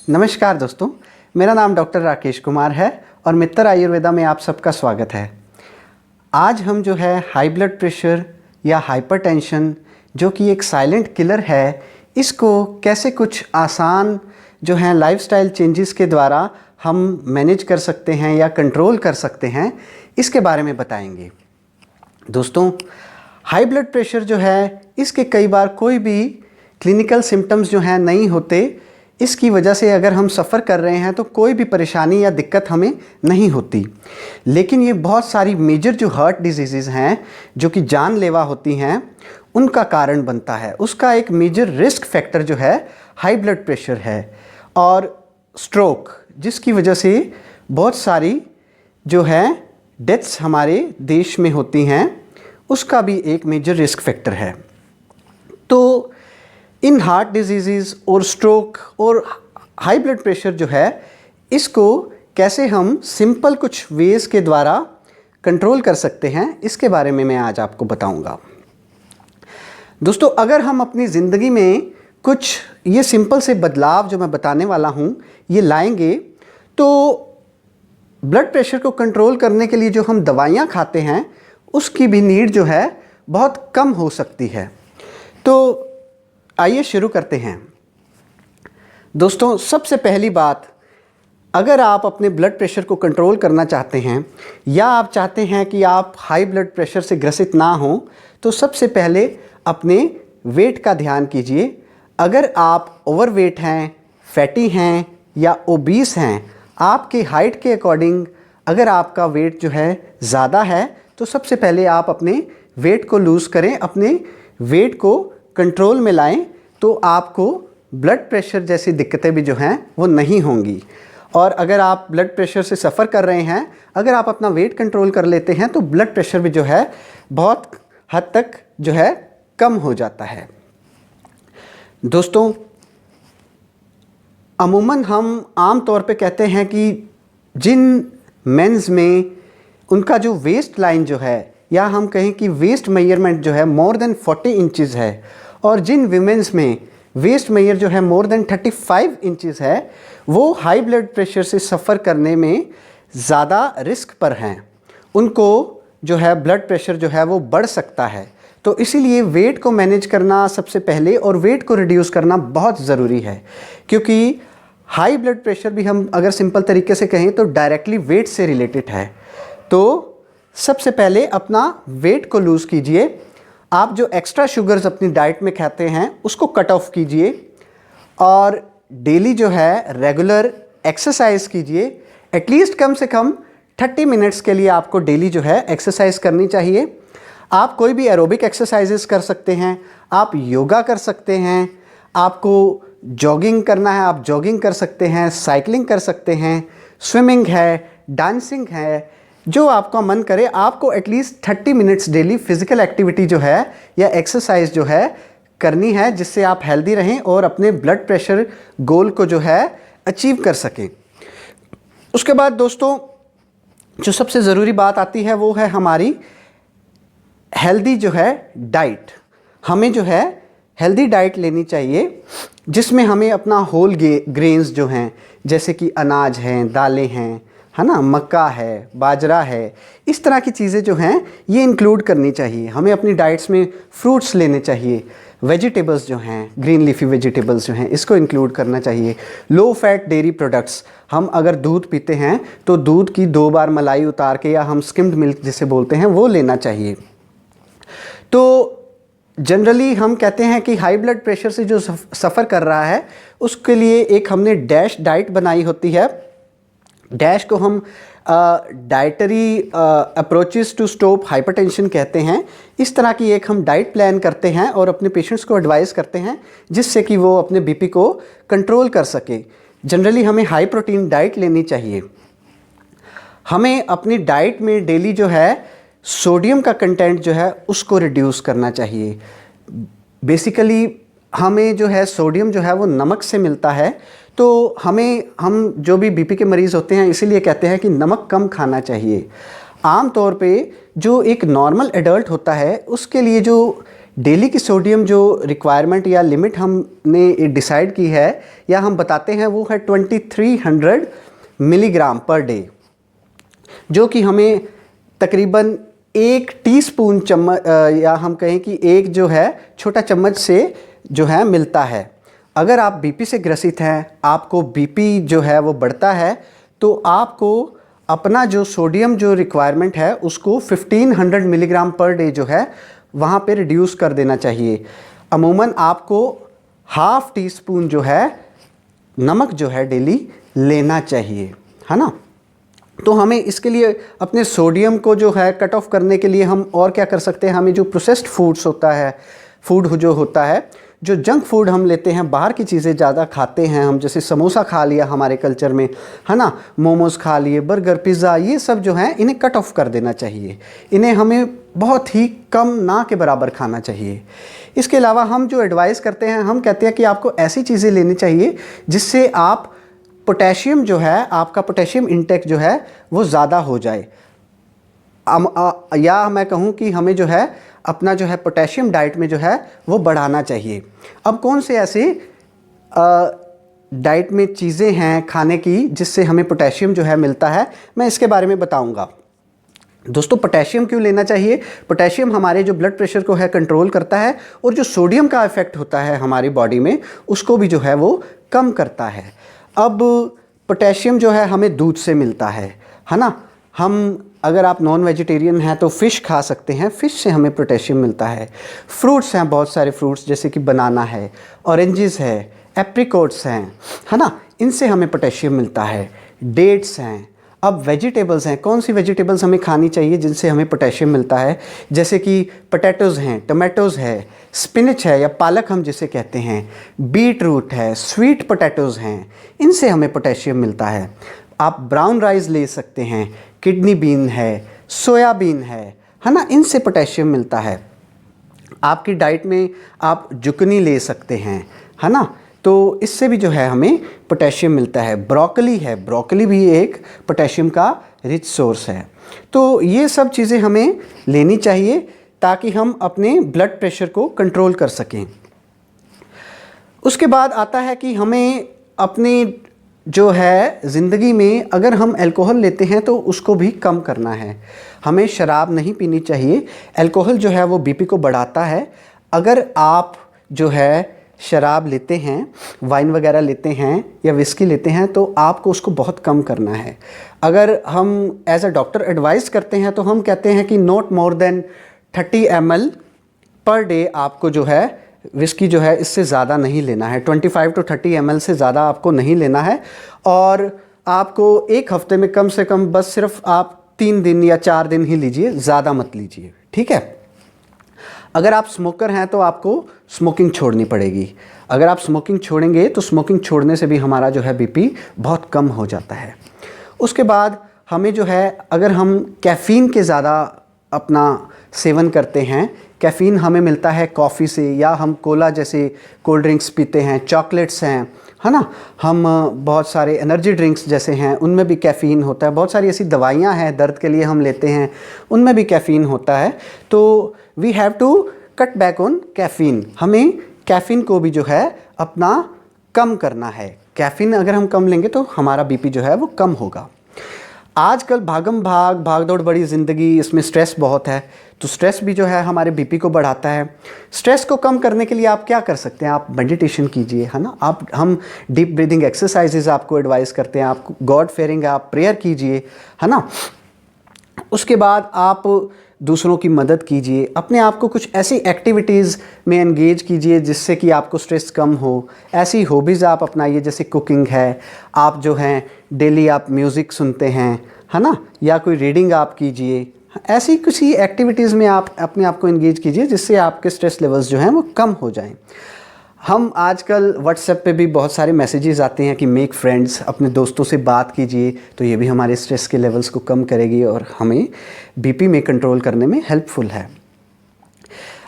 नमस्कार दोस्तों, मेरा नाम डॉक्टर राकेश कुमार है और मित्तर आयुर्वेदा में आप सबका स्वागत है। आज हम जो है हाई ब्लड प्रेशर या हाइपरटेंशन जो कि एक साइलेंट किलर है, इसको कैसे कुछ आसान जो है लाइफस्टाइल चेंजेस के द्वारा हम मैनेज कर सकते हैं या कंट्रोल कर सकते हैं, इसके बारे में बताएंगे। दोस्तों, हाई ब्लड प्रेशर जो है इसके कई बार कोई भी क्लिनिकल सिम्टम्स जो हैं नहीं होते। इसकी वजह से अगर हम सफ़र कर रहे हैं तो कोई भी परेशानी या दिक्कत हमें नहीं होती, लेकिन ये बहुत सारी मेजर जो हार्ट डिजीज़ हैं जो कि जानलेवा होती हैं, उनका कारण बनता है। उसका एक मेजर रिस्क फैक्टर जो है हाई ब्लड प्रेशर है, और स्ट्रोक जिसकी वजह से बहुत सारी जो है डेथ्स हमारे देश में होती हैं, उसका भी एक मेजर रिस्क फैक्टर है। तो इन हार्ट डिजीज़ और स्ट्रोक और हाई ब्लड प्रेशर जो है, इसको कैसे हम सिंपल कुछ वेज़ के द्वारा कंट्रोल कर सकते हैं, इसके बारे में मैं आज आपको बताऊंगा। दोस्तों, अगर हम अपनी ज़िंदगी में कुछ ये सिंपल से बदलाव जो मैं बताने वाला हूँ ये लाएंगे, तो ब्लड प्रेशर को कंट्रोल करने के लिए जो हम दवाइयाँ खाते हैं उसकी भी नीड जो है बहुत कम हो सकती है। तो आइए शुरू करते हैं। दोस्तों, सबसे पहली बात, अगर आप अपने ब्लड प्रेशर को कंट्रोल करना चाहते हैं या आप चाहते हैं कि आप हाई ब्लड प्रेशर से ग्रसित ना हों, तो सबसे पहले अपने वेट का ध्यान कीजिए। अगर आप ओवरवेट हैं, फैटी हैं या ओबीस हैं, आपके हाइट के अकॉर्डिंग अगर आपका वेट जो है ज़्यादा है, तो सबसे पहले आप अपने वेट को लूज़ करें, अपने वेट को कंट्रोल में लाएं, तो आपको ब्लड प्रेशर जैसी दिक्कतें भी जो हैं वो नहीं होंगी। और अगर आप ब्लड प्रेशर से सफ़र कर रहे हैं, अगर आप अपना वेट कंट्रोल कर लेते हैं, तो ब्लड प्रेशर भी जो है बहुत हद तक जो है कम हो जाता है। दोस्तों, अमूमन हम आम तौर पे कहते हैं कि जिन मेंस में उनका जो वेस्ट लाइन जो है, या हम कहें कि वेस्ट मेजरमेंट जो है मोर देन 40 इंचज़ है, और जिन विमेंस में वेस्ट मेजर जो है मोर देन 35 इंचज़ है, वो हाई ब्लड प्रेशर से सफ़र करने में ज़्यादा रिस्क पर हैं। उनको जो है ब्लड प्रेशर जो है वो बढ़ सकता है। तो इसीलिए वेट को मैनेज करना सबसे पहले और वेट को रिड्यूस करना बहुत ज़रूरी है, क्योंकि हाई ब्लड प्रेशर भी हम अगर सिंपल तरीके से कहें तो डायरेक्टली वेट से रिलेटेड है। तो सबसे पहले अपना वेट को लूज़ कीजिए। आप जो एक्स्ट्रा शुगर्स अपनी डाइट में खाते हैं उसको कट ऑफ कीजिए, और डेली जो है रेगुलर एक्सरसाइज कीजिए। एटलीस्ट कम से कम 30 मिनट्स के लिए आपको डेली जो है एक्सरसाइज करनी चाहिए। आप कोई भी एरोबिक एक्सरसाइजेस कर सकते हैं, आप योगा कर सकते हैं, आपको जॉगिंग करना है आप जॉगिंग कर सकते हैं, साइकिलिंग कर सकते हैं, स्विमिंग है, डांसिंग है, जो आपका मन करे। आपको at least 30 minutes daily physical activity जो है या एक्सरसाइज जो है करनी है, जिससे आप हेल्दी रहें और अपने ब्लड प्रेशर गोल को जो है अचीव कर सकें। उसके बाद दोस्तों, जो सबसे ज़रूरी बात आती है वो है हमारी हेल्दी जो है डाइट। हमें जो है हेल्दी डाइट लेनी चाहिए, जिसमें हमें अपना होल ग्रेन्स जो हैं, जैसे कि अनाज हैं, दालें हैं, है ना, मक्का है, बाजरा है, इस तरह की चीज़ें जो हैं ये इंक्लूड करनी चाहिए। हमें अपनी डाइट्स में फ्रूट्स लेने चाहिए, वेजिटेबल्स जो हैं, ग्रीन लीफी वेजिटेबल्स जो हैं, इसको इंक्लूड करना चाहिए। लो फैट डेयरी प्रोडक्ट्स, हम अगर दूध पीते हैं तो दूध की 2 बार मलाई उतार के, या हम स्किम्ड मिल्क जिसे बोलते हैं, वो लेना चाहिए। तो जनरली हम कहते हैं कि हाई ब्लड प्रेशर से जो सफ़र कर रहा है उसके लिए एक हमने डैश डाइट बनाई होती है। डैश को हम dietary approaches to stop hypertension कहते हैं। इस तरह की एक हम डाइट प्लान करते हैं और अपने पेशेंट्स को एडवाइस करते हैं, जिससे कि वो अपने बीपी को कंट्रोल कर सके। जनरली हमें हाई प्रोटीन डाइट लेनी चाहिए। हमें अपनी डाइट में डेली जो है सोडियम का कंटेंट जो है उसको रिड्यूस करना चाहिए। बेसिकली हमें जो है सोडियम जो है वो नमक से मिलता है, तो हम जो भी बीपी के मरीज़ होते हैं इसीलिए कहते हैं कि नमक कम खाना चाहिए। आम तौर पे जो एक नॉर्मल एडल्ट होता है उसके लिए जो डेली की सोडियम जो रिक्वायरमेंट या लिमिट हमने डिसाइड की है या हम बताते हैं वो है 2300 मिलीग्राम पर डे, जो कि हमें तकरीबन 1 टीस्पून चम्मच या हम कहें कि एक जो है छोटा चम्मच से जो है मिलता है। अगर आप बीपी से ग्रसित हैं, आपको बीपी जो है वो बढ़ता है, तो आपको अपना जो सोडियम जो रिक्वायरमेंट है उसको 1500 मिलीग्राम पर डे जो है वहाँ पे रिड्यूस कर देना चाहिए। अमूमन आपको हाफ़ टी स्पून जो है नमक जो है डेली लेना चाहिए, है ना। तो हमें इसके लिए अपने सोडियम को जो है कट ऑफ करने के लिए हम और क्या कर सकते हैं, हमें जो प्रोसेस्ड फूड्स होता है, फूड जो होता है, जो जंक फूड हम लेते हैं, बाहर की चीज़ें ज़्यादा खाते हैं हम, जैसे समोसा खा लिया हमारे कल्चर में, है ना, मोमोज़ खा लिए, बर्गर, पिज़्ज़ा, ये सब जो हैं इन्हें कट ऑफ कर देना चाहिए। इन्हें हमें बहुत ही कम, ना के बराबर खाना चाहिए। इसके अलावा हम जो एडवाइस करते हैं, हम कहते हैं कि आपको ऐसी चीज़ें लेनी चाहिए जिससे आप पोटेशियम जो है, आपका पोटेशियम इंटेक जो है वो ज़्यादा हो जाए। या मैं कहूँ कि हमें जो है अपना जो है पोटेशियम डाइट में जो है वो बढ़ाना चाहिए। अब कौन से ऐसे डाइट में चीज़ें हैं खाने की जिससे हमें पोटेशियम जो है मिलता है, मैं इसके बारे में बताऊंगा। दोस्तों, पोटेशियम क्यों लेना चाहिए? पोटेशियम हमारे जो ब्लड प्रेशर को है कंट्रोल करता है, और जो सोडियम का इफ़ेक्ट होता है हमारी बॉडी में उसको भी जो है वो कम करता है। अब पोटेशियम जो है हमें दूध से मिलता है ना। हम, अगर आप नॉन वेजिटेरियन हैं तो फ़िश खा सकते हैं, फ़िश से हमें पोटेशियम मिलता है। फ्रूट्स हैं, बहुत सारे फ्रूट्स, जैसे कि बनाना है, ऑरेंजेस है, एप्रिकॉट्स हैं, है ना, इनसे हमें पोटेशियम मिलता है। डेट्स हैं। अब वेजिटेबल्स हैं, कौन सी वेजिटेबल्स हमें खानी चाहिए जिनसे हमें पोटेशियम मिलता है? जैसे कि पोटैटोज़ हैं, टमाटोज़ है, स्पिनच है या पालक हम जिसे कहते हैं, बीट रूट है, स्वीट पोटैटोज़ हैं, इनसे हमें पोटेशियम मिलता है। आप ब्राउन राइस ले सकते हैं, किडनी बीन है, सोयाबीन है ना, इनसे पोटेशियम मिलता है। आपकी डाइट में आप जुकनी ले सकते हैं, है ना, तो इससे भी जो है हमें पोटेशियम मिलता है। ब्रोकली है, ब्रोकली भी एक पोटेशियम का रिच सोर्स है। तो ये सब चीज़ें हमें लेनी चाहिए ताकि हम अपने ब्लड प्रेशर को कंट्रोल कर सकें। उसके बाद आता है कि हमें अपनी जो है ज़िंदगी में अगर हम अल्कोहल लेते हैं तो उसको भी कम करना है। हमें शराब नहीं पीनी चाहिए। अल्कोहल जो है वो बीपी को बढ़ाता है। अगर आप जो है शराब लेते हैं, वाइन वगैरह लेते हैं या विस्की लेते हैं, तो आपको उसको बहुत कम करना है। अगर हम एज अ डॉक्टर एडवाइस करते हैं तो हम कहते हैं कि not more than 30 ml per day आपको जो है विस्की जो है इससे ज़्यादा नहीं लेना है। 25 to 30 ml से ज़्यादा आपको नहीं लेना है। और आपको एक हफ्ते में कम से कम बस सिर्फ आप 3 दिन या 4 दिन ही लीजिए, ज़्यादा मत लीजिए, ठीक है। अगर आप स्मोकर हैं तो आपको स्मोकिंग छोड़नी पड़ेगी। अगर आप स्मोकिंग छोड़ेंगे तो स्मोकिंग छोड़ने से भी हमारा जो है बीपी बहुत कम हो जाता है। उसके बाद हमें जो है, अगर हम कैफ़ीन के ज़्यादा अपना सेवन करते हैं, कैफ़ीन हमें मिलता है कॉफ़ी से, या हम कोला जैसे कोल्ड ड्रिंक्स पीते हैं, चॉकलेट्स हैं, है ना, हम बहुत सारे एनर्जी ड्रिंक्स जैसे हैं उनमें भी कैफ़ीन होता है। बहुत सारी ऐसी दवाइयाँ हैं दर्द के लिए हम लेते हैं, उनमें भी कैफ़ीन होता है। तो we have to cut back on caffeine. हमें कैफ़ीन को भी जो है अपना कम करना है। कैफ़ीन अगर हम कम लेंगे तो हमारा बीपी जो है वो कम होगा। आजकल भाग दौड़ बड़ी ज़िंदगी, इसमें स्ट्रेस बहुत है, तो स्ट्रेस भी जो है हमारे बीपी को बढ़ाता है। स्ट्रेस को कम करने के लिए आप क्या कर सकते हैं? आप मेडिटेशन कीजिए, है ना, हम डीप ब्रीदिंग एक्सरसाइजेज आपको एडवाइस करते हैं। आप गॉड फेयरिंग आप प्रेयर कीजिए, है ना। उसके बाद आप दूसरों की मदद कीजिए, अपने आप को कुछ ऐसी एक्टिविटीज़ में एंगेज कीजिए जिससे कि आपको स्ट्रेस कम हो। ऐसी हॉबीज़ आप अपनाइए, जैसे कुकिंग है, आप जो हैं डेली आप म्यूज़िक सुनते हैं, है ना, या कोई रीडिंग आप कीजिए। ऐसी कुछ ही एक्टिविटीज़ में आप अपने आप को एंगेज कीजिए जिससे आपके स्ट्रेस लेवल्स जो हैं वो कम हो जाएं। हम आजकल व्हाट्सएप पे भी बहुत सारे मैसेजेस आते हैं कि मेक फ्रेंड्स, अपने दोस्तों से बात कीजिए, तो ये भी हमारे स्ट्रेस के लेवल्स को कम करेगी और हमें बीपी में कंट्रोल करने में हेल्पफुल है।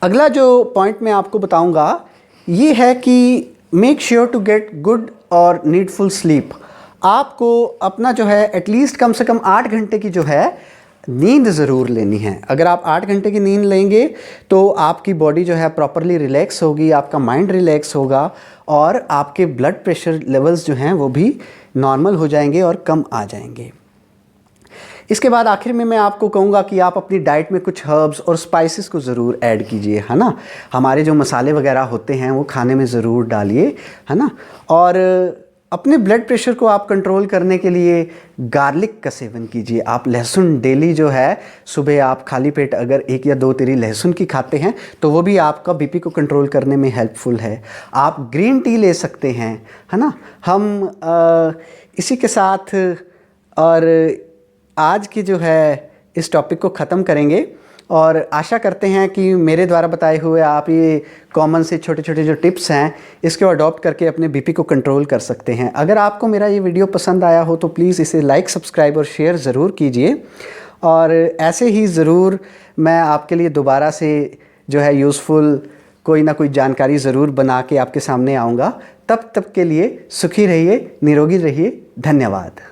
अगला जो पॉइंट मैं आपको बताऊंगा ये है कि make sure to get good और नीडफुल स्लीप। आपको अपना जो है एटलीस्ट कम से कम 8 घंटे की जो है नींद ज़रूर लेनी है। अगर आप 8 घंटे की नींद लेंगे तो आपकी बॉडी जो है प्रॉपरली रिलैक्स होगी, आपका माइंड रिलैक्स होगा और आपके ब्लड प्रेशर लेवल्स जो हैं वो भी नॉर्मल हो जाएंगे और कम आ जाएंगे। इसके बाद आखिर में मैं आपको कहूँगा कि आप अपनी डाइट में कुछ हर्ब्स और स्पाइसेस को ज़रूर ऐड कीजिए, है ना। हमारे जो मसाले वगैरह होते हैं वो खाने में ज़रूर डालिए, है ना। और अपने ब्लड प्रेशर को आप कंट्रोल करने के लिए गार्लिक का सेवन कीजिए। आप लहसुन डेली जो है सुबह आप खाली पेट अगर 1 या 2 तिरी लहसुन की खाते हैं तो वो भी आपका बीपी को कंट्रोल करने में हेल्पफुल है। आप ग्रीन टी ले सकते हैं, है ना। हम इसी के साथ और आज की जो है इस टॉपिक को ख़त्म करेंगे और आशा करते हैं कि मेरे द्वारा बताए हुए आप ये कॉमन से छोटे छोटे जो टिप्स हैं इसको अडॉप्ट करके अपने बीपी को कंट्रोल कर सकते हैं। अगर आपको मेरा ये वीडियो पसंद आया हो तो प्लीज़ इसे लाइक, सब्सक्राइब और शेयर ज़रूर कीजिए। और ऐसे ही ज़रूर मैं आपके लिए दोबारा से जो है यूज़फुल कोई ना कोई जानकारी ज़रूर बना के आपके सामने आऊँगा। तब के लिए सुखी रहिए, निरोगी रहिए। धन्यवाद।